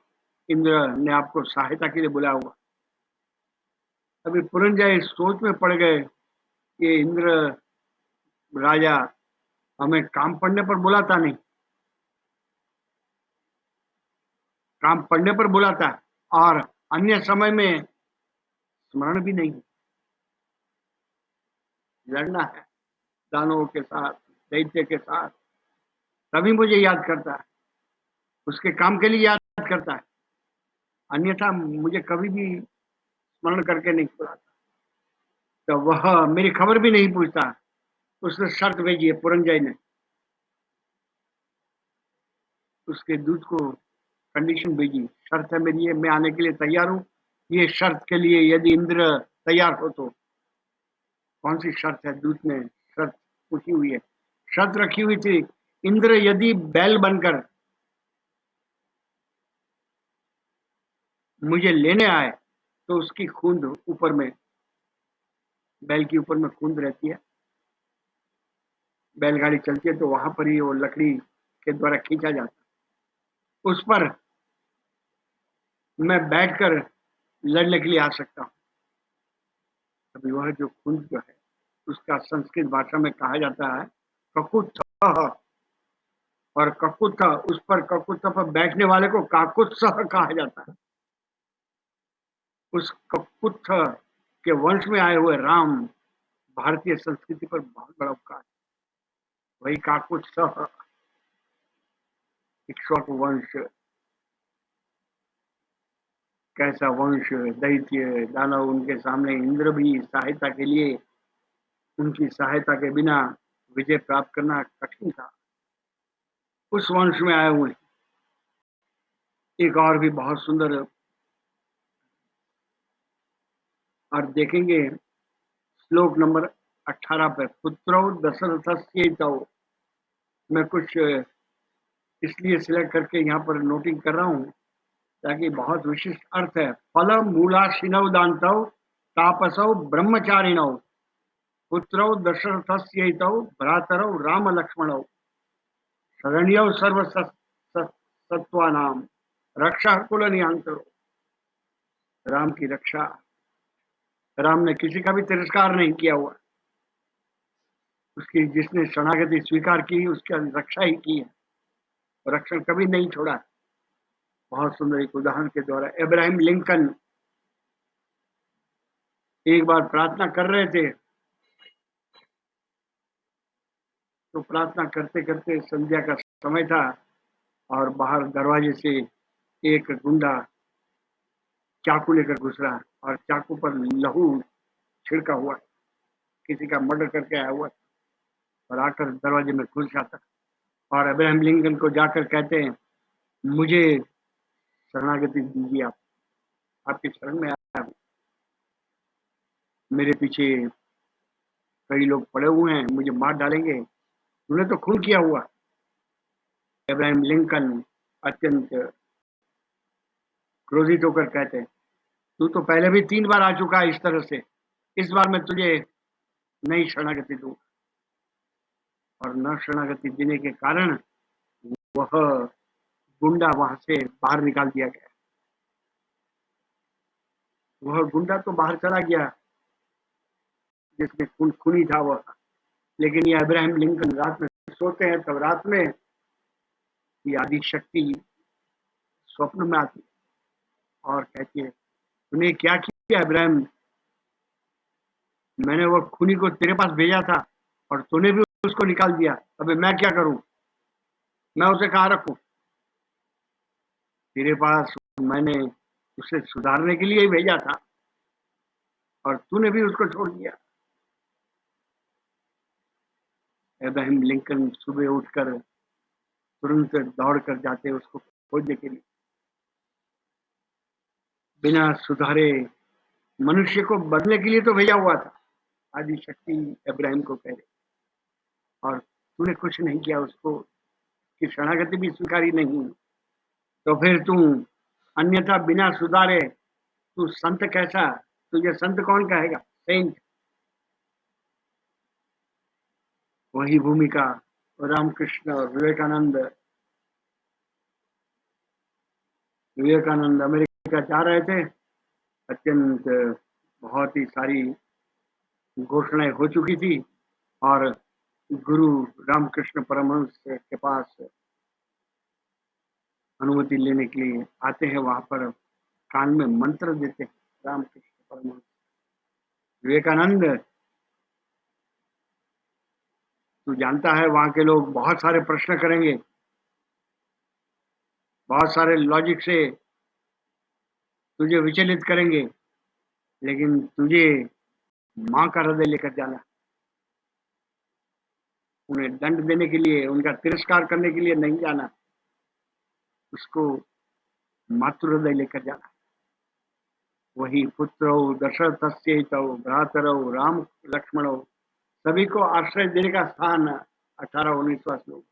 इंद्र ने आपको सहायता के लिए बुलाया हुआ। अभी पुरंजय सोच में पड़ गए कि इंद्र राजा हमें काम पड़ने पर बुलाता नहीं, काम पड़ने पर बुलाता और अन्य समय में स्मरण भी नहीं। लड़ना है दानवों के साथ, दैत्य के साथ, तभी मुझे याद करता है, उसके काम के लिए याद करता है, अन्यथा मुझे कभी भी स्मरण करके नहीं बुलाता। तो वह मेरी खबर भी नहीं पूछता उसने शर्त भेजी है पुरंजय ने, उसके दूत को कंडीशन भेजी, शर्त है मेरी ये, मैं आने के लिए तैयार हूँ, ये शर्त के लिए यदि इंद्र तैयार हो तो। कौन सी शर्त है? दूत ने शर्त पूछी हुई है, शर्त रखी हुई थी, इंद्र यदि बैल बनकर मुझे लेने आए तो उसकी खूंद ऊपर में, बैल की ऊपर में खूंद रहती है, बैलगाड़ी चलती है तो वहां पर ही वो लकड़ी के द्वारा खींचा जाता है, उस पर मैं बैठकर लड़ने के लिए आ सकता हूँ। अभी वह जो खूंद जो है उसका संस्कृत भाषा में कहा जाता है ककुत्थ, और ककुत्थ, उस पर ककुत्थ पर बैठने वाले को काकुत्थ कहा जाता है। उस ककुत्थ के वंश में आए हुए राम भारतीय संस्कृति पर बहुत बड़ा उपकार है। वही काकुत्थ, इक्ष्वाकु वंश, कैसा वंश, दैत्य दानव, उनके सामने इंद्र भी सहायता के लिए, उनकी सहायता के बिना विजय प्राप्त करना कठिन था। उस वंश में आए हुए एक और भी बहुत सुंदर, और देखेंगे श्लोक नंबर 18 पे, पुत्रो दशरथस्यैतौ। मैं कुछ इसलिए सिलेक्ट करके यहाँ पर नोटिंग कर रहा हूँ ताकि बहुत विशिष्ट अर्थ है। फल मूलाशिनौ दान्तौ तापसौ ब्रह्मचारिणौ पुत्रौ दशरथस्यैतौ भ्रातरौ राम लक्ष्मणौ शरण्यौ सर्व सत्वानां रक्षा कुल नियंत्रणौ। राम की रक्षा, राम ने किसी का भी तिरस्कार नहीं किया हुआ, उसकी जिसने शरणागति स्वीकार की उसकी रक्षा ही की है, रक्षण कभी नहीं छोड़ा। बहुत सुंदर एक उदाहरण के द्वारा, इब्राहिम लिंकन एक बार प्रार्थना कर रहे थे, तो प्रार्थना करते करते संध्या का समय था और बाहर दरवाजे से एक गुंडा चाकू लेकर घुस रहा और चाकू पर लहू छिड़का हुआ, किसी का मर्डर करके आया हुआ, और आकर दरवाजे में घुस जाता और अब्राहम लिंकन को जाकर कहते हैं, मुझे शरणागति दीजिए, आप आपके शरण में आया हूं, मेरे पीछे कई लोग पड़े हुए हैं, मुझे मार डालेंगे, तूने तो खून किया हुआ। अब्राहम लिंकन अत्यंत क्रोधित होकर कहते हैं, तू तो पहले भी 3 बार आ चुका है इस तरह से, इस बार मैं तुझे नहीं शरणागति दूं। और न शरणागति देने के कारण वह गुंडा वहां से बाहर निकाल दिया गया। वह गुंडा तो बाहर चला गया जिसमें खून खूनी था वह, लेकिन ये अब्राहम लिंकन रात में सोते हैं, तब रात में ये आदि शक्ति स्वप्न में आती है और कहती है, तूने क्या किया अब्राहम, मैंने वो खूनी को तेरे पास भेजा था और तूने भी उसको निकाल दिया, अबे मैं क्या करूं, मैं उसे कहाँ रखूं, तेरे पास मैंने उसे सुधारने के लिए ही भेजा था और तूने भी उसको छोड़ दिया। अब्राहम लिंकन सुबह उठकर तुरंत दौड़ कर जाते उसको खोजने के लिए, बिना सुधारे मनुष्य को बदलने के लिए तो भेजा हुआ था। आदि शक्ति इब्राहिम को कह रहे, और तूने कुछ नहीं किया, उसको की शरणागति भी स्वीकारी नहीं, तो फिर तू अन्यथा बिना सुधारे तू संत कैसा, तुझे संत कौन कहेगा, सेंट। वही भूमिका रामकृष्ण और विवेकानंद, विवेकानंद अमेरिका जा रहे थे, अत्यंत बहुत ही सारी घोषणाएं हो चुकी थी और गुरु रामकृष्ण परमहंस के पास अनुमति लेने के लिए आते हैं, वहां पर कान में मंत्र देते हैं रामकृष्ण परमहंस। विवेकानंद, तू जानता है वहां के लोग बहुत सारे प्रश्न करेंगे, बहुत सारे लॉजिक से तुझे विचलित करेंगे, लेकिन तुझे माँ का हृदय लेकर जाना, उन्हें दंड देने के लिए, उनका तिरस्कार करने के लिए नहीं जाना, उसको मातृ हृदय लेकर जाना। वही पुत्रौ दशरथस्यैतौ भ्रातरौ राम लक्ष्मणौ, सभी को आश्रय देने का स्थान 18-19वां श्लोक।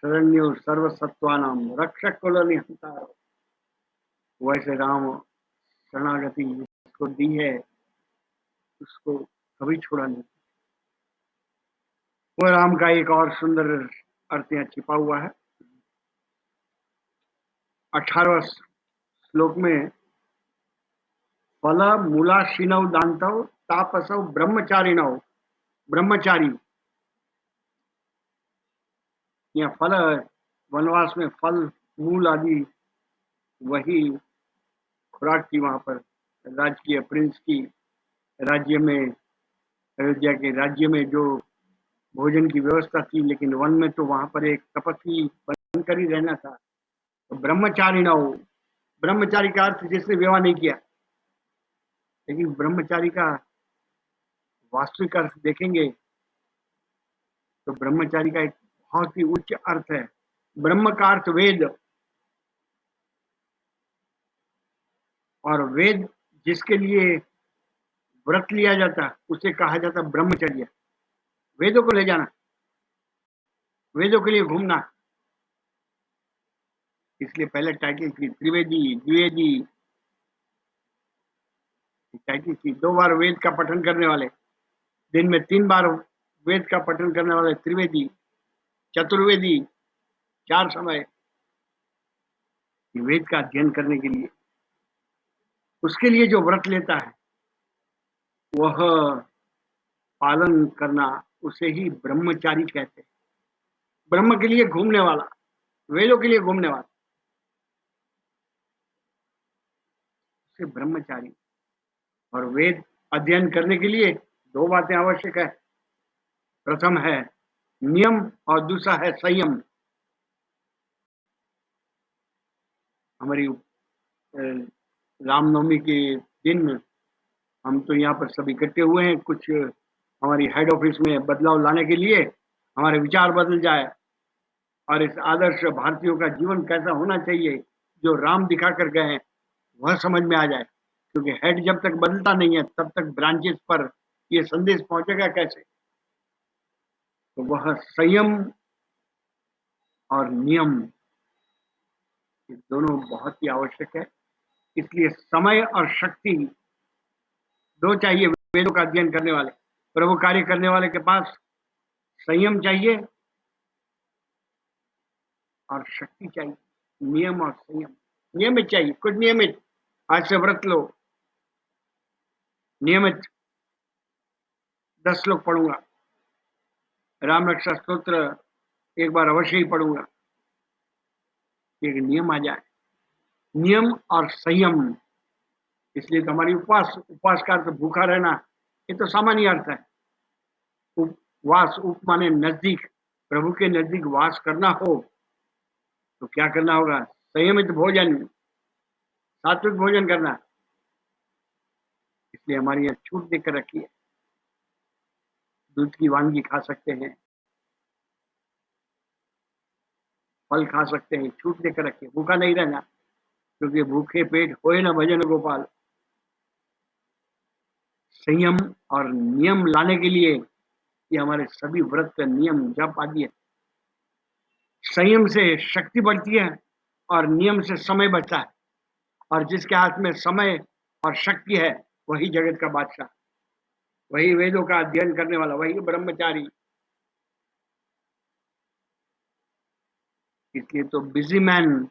शरण्यो सर्वसत्वानाम रक्षक कुल निहंतारो, वैसे राम शरणागति जिसको दी है उसको कभी छोड़ा नहीं। वो राम का एक और सुंदर अर्थ यहाँ छिपा हुआ है 18वां श्लोक में। फल मूलाशीनौ दान्तौ तापसौ ब्रह्मचारिणौ, ब्रह्मचारी या फल, वनवास में फल मूल आदि वही खुराक थी वहां पर, राजकीय प्रिंस की राज्य में, अयोध्या के राज्य में जो भोजन की व्यवस्था थी, लेकिन वन में तो वहां पर एक तपस्वी बनकर ही रहना था। तो ब्रह्मचारी ना हो, ब्रह्मचारी का अर्थ जिसने विवाह नहीं किया, लेकिन ब्रह्मचारी का वास्तविक अर्थ देखेंगे तो ब्रह्मचारी का एक बहुत ही उच्च अर्थ है। ब्रह्म का अर्थ वेद, और वेद जिसके लिए व्रत लिया जाता उसे कहा जाता ब्रह्मचर्य। वेदों को ले जाना, वेदों के लिए घूमना, इसलिए पहले टाइटल थी त्रिवेदी, द्विवेदी टाइटल थी। 2 बार वेद का पठन करने वाले, दिन में 3 बार वेद का पठन करने वाले त्रिवेदी, चतुर्वेदी, 4 समय वेद का अध्ययन करने के लिए। उसके लिए जो व्रत लेता है वह पालन करना, उसे ही ब्रह्मचारी कहते हैं। ब्रह्म के लिए घूमने वाला, वेदों के लिए घूमने वाला, उसे ब्रह्मचारी। और वेद अध्ययन करने के लिए 2 बातें आवश्यक है। प्रथम है नियम और दूसरा है संयम। हमारी रामनवमी के दिन हम तो यहाँ पर सब इकट्ठे हुए हैं, कुछ हमारी हेड ऑफिस में बदलाव लाने के लिए, हमारे विचार बदल जाए और इस आदर्श भारतीयों का जीवन कैसा होना चाहिए जो राम दिखा कर गए हैं वह समझ में आ जाए। क्योंकि हेड जब तक बदलता नहीं है तब तक ब्रांचेस पर ये संदेश पहुंचेगा कैसे। तो वह संयम और नियम, ये दोनों बहुत ही आवश्यक है। इसलिए समय और शक्ति दो चाहिए वेदों का अध्ययन करने वाले, प्रभु कार्य करने वाले के पास संयम चाहिए और शक्ति चाहिए। नियम और संयम, नियमित चाहिए, कुछ नियमित। आज से व्रत लो, नियमित 10 श्लोक पढ़ूंगा, राम रक्षा स्तोत्र एक बार अवश्य ही पढ़ूंगा। एक नियम आ जाए, नियम और संयम। इसलिए तो हमारी उपवास, उपवास का अर्थ भूखा रहना, ये तो सामान्य अर्थ है। उपवास, उप माने नजदीक, प्रभु के नजदीक वास करना हो तो क्या करना होगा? संयमित भोजन, सात्विक भोजन करना। इसलिए हमारी यह छूट देकर रखी है। दूध की वानगी खा सकते हैं, फल खा सकते हैं, छूट देकर रखी है। भूखा नहीं रहना, क्योंकि भूखे पेट होए न भजन गोपाल। संयम और नियम लाने के लिए ये हमारे सभी व्रत, नियम, जप आदि है। संयम से शक्ति बढ़ती है और नियम से समय बचता है। और जिसके हाथ में समय और शक्ति है वही जगत का बादशाह, वही वेदों का अध्ययन करने वाला, वही ब्रह्मचारी। इसलिए तो busy man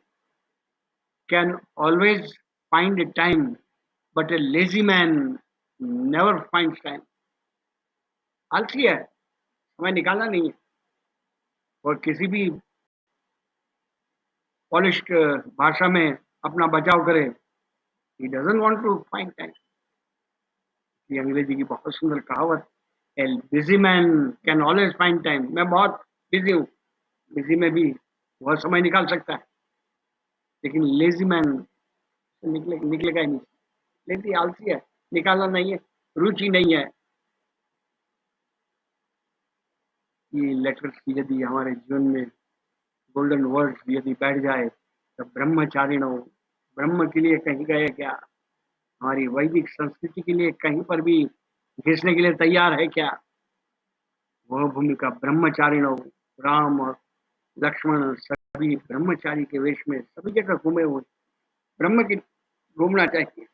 can always find A time, but a lazy man never finds time. आलसी है, समय निकालना नहीं है। और किसी भी पॉलिश भाषा में अपना बचाव करे, he doesn't want to find time। ये अंग्रेजी की बहुत सुंदर कहावत, a busy man can always find time. मैं बहुत बिजी हूँ, बिजी में भी वह समय निकाल सकता है, लेकिन लेजी मैन निकलेगा ही नहीं। लेकिन आलसी है, निकालना नहीं है, रुचि नहीं है। ये लेटर्स यदि हमारे जीवन में गोल्डन वर्ड्स यदि बैठ जाए तो ब्रह्मचारिणो, ब्रह्म के लिए कहीं गए क्या? हमारी वैदिक संस्कृति के लिए कहीं पर भी घिसने के लिए तैयार है क्या? वह भूमिका ब्रह्मचारिणो, राम और लक्ष्मण सभी ब्रह्मचारी के वेश में सभी जगह घूमे हुए। ब्रह्म की घूमना चाहिए,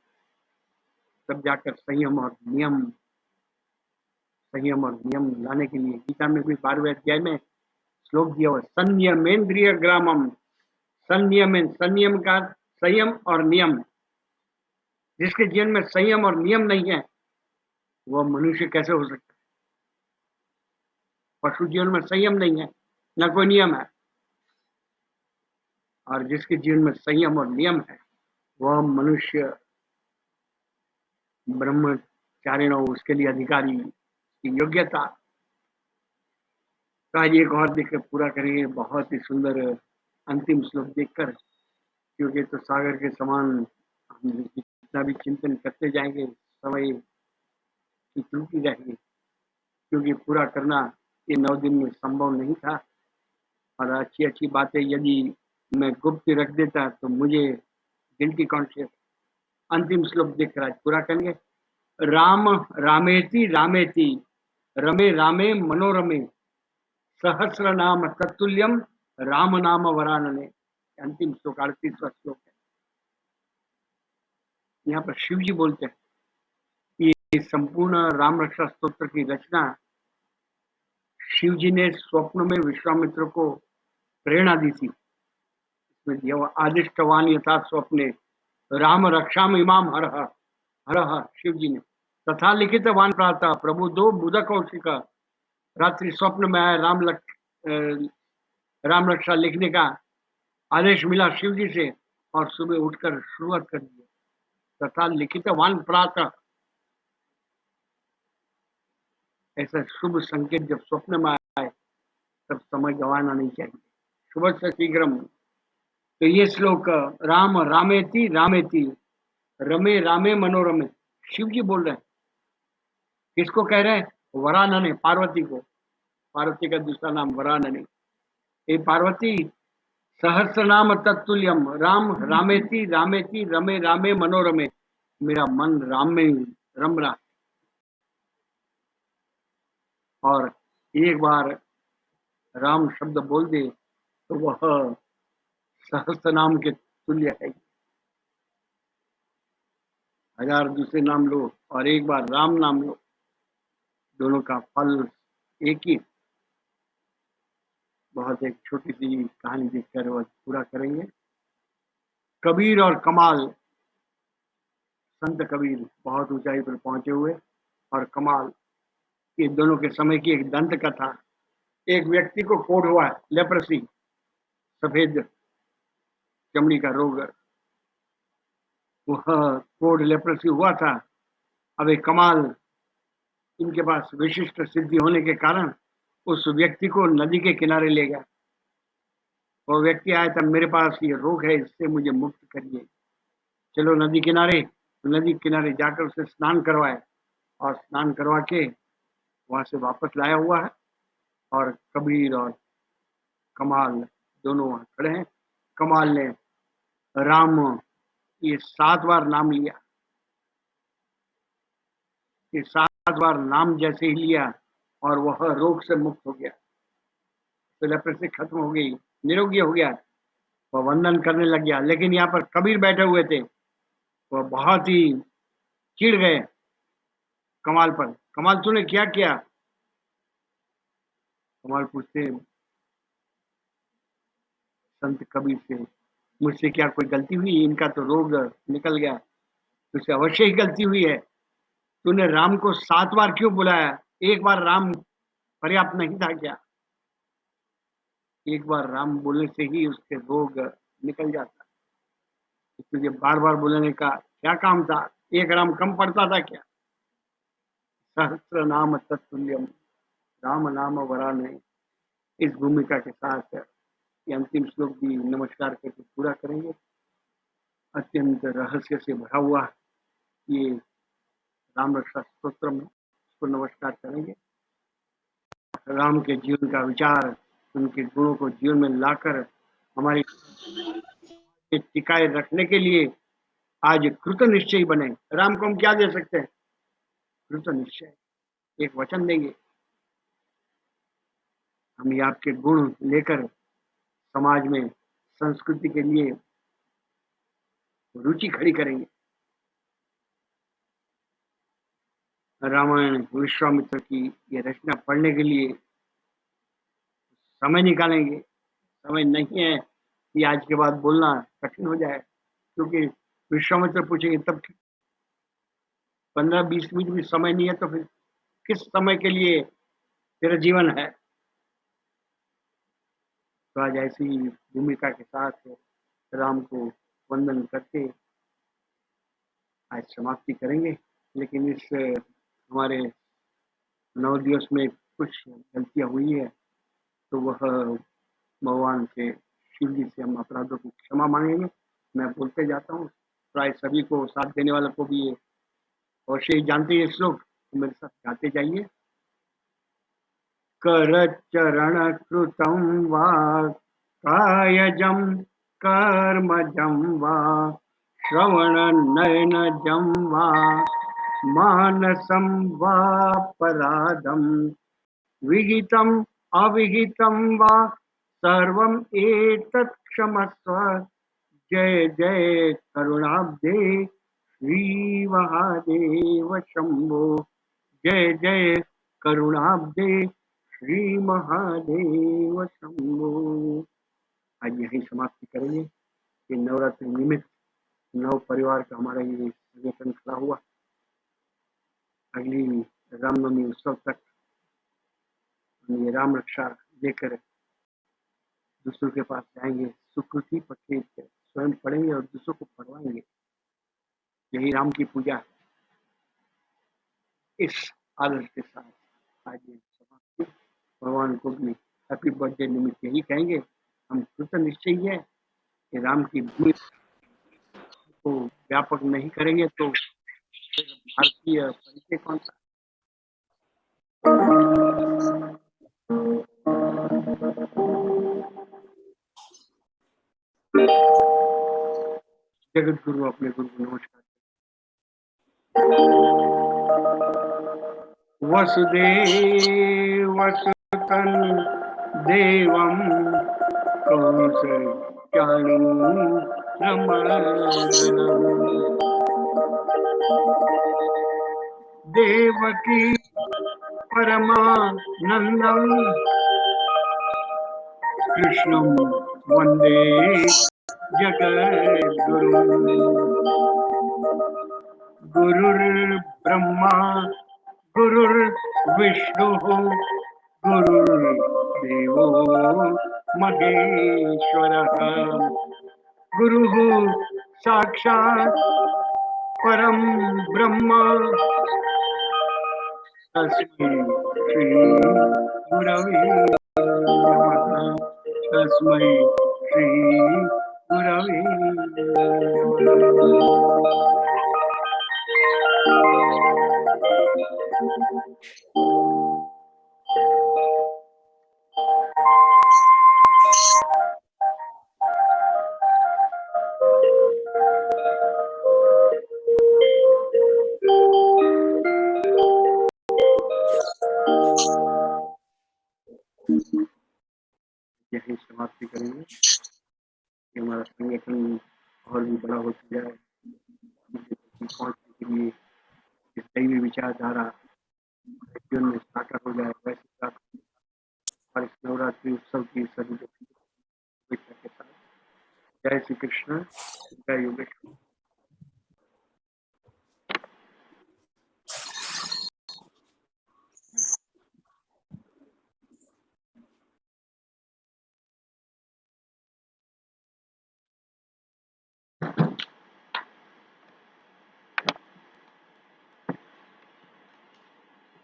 तब जाकर संयम और नियम लाने के लिए गीता में भी 12वें अध्याय में श्लोक दिया हुआ, संयमेन्द्रिय ग्रामम। संयम का संयम और नियम। जिसके जीवन में संयम और नियम नहीं है वह मनुष्य कैसे हो सकता है? पशु जीवन में संयम नहीं है, न कोई नियम है, और जिसके जीवन में संयम और नियम है वह मनुष्य ब्रह्मचारिण हो, उसके लिए अधिकारी की योग्यता। तो आज एक और देखकर पूरा करेंगे, बहुत ही सुंदर अंतिम श्लोक देखकर, क्योंकि तो सागर के समान हम जितना भी चिंतन करते जाएंगे समय की त्रुटि रहेगी, क्योंकि पूरा करना ये 9 दिन में संभव नहीं था। और अच्छी अच्छी बातें यदि मैं गुप्त रख देता तो मुझे गिल्टी कॉन्शियस। अंतिम श्लोक देखकर आज पूरा करेंगे। राम रामेति रामेति रमे रामे मनोरमे सहस्र नाम तत्तुल्यम राम नाम वरानने। अंतिम श्लोक 38वां श्लोक है। यहाँ पर शिव जी बोलते हैं, ये संपूर्ण राम रक्षा स्तोत्र की रचना शिव जी ने स्वप्न में विश्वामित्र को प्रेरणा दी थी। इसमें दिया हुआ, आदिष्टवान यथा स्वप्ने राम रक्षाम इमाम हरह हरह, शिव जी ने तथा लिखित वान प्रातः प्रभु दो बुध कौशिक। रात्रि स्वप्न में आया राम रक्षा लिखने का आदेश मिला शिव जी से, और सुबह उठकर शुरुआत कर दी। तथा लिखित वान प्रातः, ऐसा शुभ संकेत जब स्वप्न में आए तब समय गंवाना नहीं चाहिए। शुभ से शीघ्रम। तो ये श्लोक राम रामेति रामेति रमे रामे मनोरमे, शिव जी बोल रहे हैं। किसको कह रहे हैं? वरानने, पार्वती को। पार्वती का दूसरा नाम वरानने। हे पार्वती, सहस्र नाम तत्तुल्यम राम रामेति रामेति रमे रामे मनोरमे, मेरा मन राम में रम रहा। और एक बार राम शब्द बोल दे तो वह सहस्त्र नाम के तुल्य है। 1000 दूसरे नाम लो और एक बार राम नाम लो, दोनों का फल एक ही। बहुत एक छोटी सी कहानी देखकर वह पूरा करेंगे। कबीर और कमाल। संत कबीर बहुत ऊंचाई पर पहुंचे हुए, और कमाल, ये दोनों के समय की एक दंत कथा। एक व्यक्ति को कोढ़ हुआ, लेप्रेसी, सफेद चमड़ी का रोग, वह कोढ़ लेप्रेसी हुआ था। अब एक कमाल, इनके पास विशिष्ट सिद्धि होने के कारण उस व्यक्ति को नदी के किनारे ले गया। वो व्यक्ति आया था, मेरे पास ये रोग है, इससे मुझे मुक्त करिए। चलो नदी किनारे। तो नदी किनारे जाकर उसे स्नान करवाए, और स्नान करवा के वहां से वापस लाया हुआ है। और कबीर और कमाल दोनों वहां खड़े हैं। कमाल ने राम ये 7 बार नाम लिया। ये 7 बार नाम जैसे ही लिया और वह रोग से मुक्त हो गया, तो लेप्रेसी खत्म हो गई, निरोगी हो गया। वह वंदन करने लग गया। लेकिन यहाँ पर कबीर बैठे हुए थे, वह बहुत ही चिढ़ गए कमाल पर। कमाल तूने क्या किया? कमाल पूछते संत कबीर से, मुझसे क्या कोई गलती हुई? इनका तो रोग निकल गया, तुझसे अवश्य ही गलती हुई है। तूने राम को 7 बार क्यों बुलाया? एक बार राम पर्याप्त नहीं था क्या? एक बार राम बोलने से ही उसके रोग निकल जाता। तुझे बार बार बुलाने का क्या काम था? एक राम कम पड़ता था क्या? सहस्त्र नाम तत्तुल्यम राम नाम वराने। इस भूमिका के साथ ये अंतिम श्लोक भी नमस्कार करके पूरा करेंगे। अत्यंत रहस्य से भरा हुआ ये राम रक्षा स्तोत्र में, इसको नमस्कार करेंगे। राम के जीवन का विचार, उनके गुणों को जीवन में लाकर हमारी टिकाए रखने के लिए आज कृत निश्चय बने। राम को हम क्या दे सकते हैं? कृत निश्चय, एक वचन देंगे, हम ये आपके गुण लेकर समाज में संस्कृति के लिए रुचि खड़ी करेंगे। रामायण विश्वामित्र की ये रचना पढ़ने के लिए समय निकालेंगे। समय नहीं है कि आज के बाद बोलना कठिन हो जाए, क्योंकि विश्वामित्र पूछेंगे तब 15-20 मिनट भी समय नहीं है तो फिर किस समय के लिए तेरा जीवन है? तो आज ऐसी भूमिका के साथ राम को वंदन करके आज समाप्ति करेंगे। लेकिन इस हमारे 9 दिवस में कुछ गलतियां हुई है, तो वह भगवान से, शिव जी से हम अपराधों की क्षमा मांगेंगे। मैं बोलते जाता हूँ, प्राय सभी को, साथ देने वालों को भी ये अवश्य ही जानते हैं श्लोक, तो मेरे साथ गाते जाइए। करचरण कृतं वा कायजं कर्मजं वा श्रवणनयनजं वा मानसं वापराधं विहितम् अविहितं वा सर्वम् एतत् क्षमस्व। जय जय करुणाब्धे श्री महादेव शंभो। जय जय करुणाब्धे श्री महादेव शंभो। आज यही समाप्ति करेंगे। ये नवरात्रि निमित्त नव परिवार का हमारा ये संगठन खड़ा हुआ। अगली रामनवमी उत्सव तक हम ये राम रक्षा लेकर दूसरों के पास जाएंगे, सुकृति पठेत स्वयं पढ़ेंगे और दूसरों को पढ़वाएंगे। यही राम की पूजा है। इस आदर्श के साथ आज ये समाप्ति, भगवान को भी हैप्पी बर्थडे निमित्त यही कहेंगे। हम कृत निश्चय है कि राम की भूमि को व्यापक नहीं करेंगे तो भारतीय परिचय कौन सा? जगत गुरु अपने गुरु को नमस्कार। वसुदेव वसुतन देवम कौसल्यानुरमर्दनम् देवकी परमानंदम कृष्णं वंदे जगद्गुरुम्। गुरुर्ब्रह्मा गुरुर्विष्णुः गुरुर्देवो महेश्वरः। गुरुः साक्षात् परं ब्रह्म तस्मै श्री गुरवे नमः। तस्मै श्री गुरवे नमः। यही समाप्ति करेंगे कि हमारा संगठन और भी बड़ा होता जाए, पहुंचने के लिए इस दैवी विचारधारा जीवन में साकार हो जाए। वैसे और इस नवरात्रि उत्सव की सभी शुभेच्छा के साथ जय श्री कृष्ण, जय योगेश्वर।